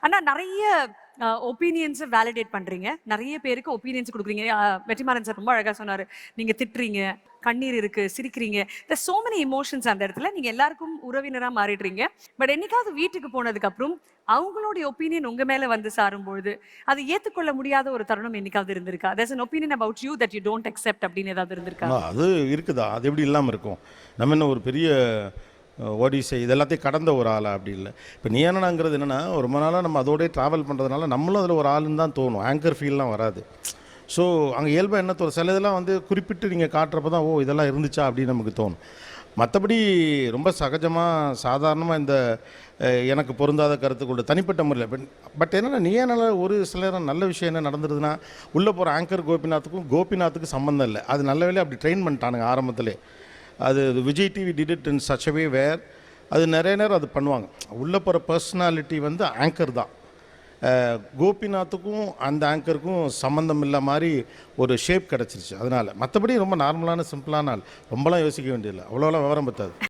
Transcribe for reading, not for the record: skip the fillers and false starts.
ஆனா நெறைய ஒப்பீனியன்ஸ வேலிடேட் பண்றீங்க. நெறைய பேருக்கு ஒப்பீனியன்ஸ் குடுக்குறீங்க. வெற்றிமாறன் சார் ரொம்ப அழகா சொன்னாரு. நீங்க திட்டுறீங்க, கண்ணீர் இருக்கு, சிரிக்கிறீங்க. there's so many emotions அந்த இடத்துல. நீங்க எல்லாருக்கும் உறவினரா மாறிடுறீங்க. பட் என்னைக்காவது வீட்டுக்கு போனதுக்கு அப்புறம் அவங்களுடைய ஒப்பீனியன் உங்க மேல வந்து சாரும்பொழுது, அதை ஏத்துக்கொள்ள முடியாத ஒரு தருணம் என்னைக்காவது இருந்திருக்கா? there's an opinion about you that you don't accept அப்படின்னு ஏதாவது இருந்திருக்கா? அது இருக்குதா? அது எப்படி இல்லாமல் இருக்கும்? நம்ம என்ன ஒரு பெரிய ஒடிசை இது எல்லாத்தையும் கடந்த ஒரு ஆளா? அப்படி இல்லை. இப்போ நீ என்னடாங்கிறது என்னென்னா, ரொம்ப நாளாக நம்ம அதோடய ட்ராவல் பண்ணுறதுனால நம்மளும் அதில் ஒரு ஆளுன்னு தான் தோணும். ஆங்கர் ஃபீல்லாம் வராது. ஸோ அங்கே இயல்பாக என்ன தோணும், சில இதெல்லாம் வந்து குறிப்பிட்டு நீங்கள் காட்டுறப்ப தான் ஓ இதெல்லாம் இருந்துச்சா அப்படின்னு நமக்கு தோணும். மற்றபடி ரொம்ப சகஜமாக சாதாரணமாக இந்த எனக்கு பொருந்தாத கருத்து கொண்டு தனிப்பட்ட முறையில் பட் என்னென்னா நீ என்னால் ஒரு சில நேரம் நல்ல விஷயம் என்ன நடந்துருதுன்னா, உள்ளே போகிற ஆங்கர் கோபிநாத்துக்கும் சம்மந்தம் இல்லை. அது நல்ல வேலையை அப்படி ட்ரெயின் பண்ணிட்டானுங்க ஆரம்பத்திலே. அது Vijay TV did it in such a way where அது நிறைய நேரம் அது பண்ணுவாங்க. உள்ளே போகிற பர்சனாலிட்டி வந்து ஆங்கர் தான். கோபிநாத்துக்கும் அந்த ஆங்கருக்கும் சம்மந்தம் இல்லை மாதிரி ஒரு ஷேப் கிடச்சிருச்சு. அதனால் மற்றபடி ரொம்ப நார்மலான சிம்பிளான ஆள். ரொம்பலாம் யோசிக்க வேண்டியதில்லை. அவ்வளோலாம் விவரம் பத்தாது.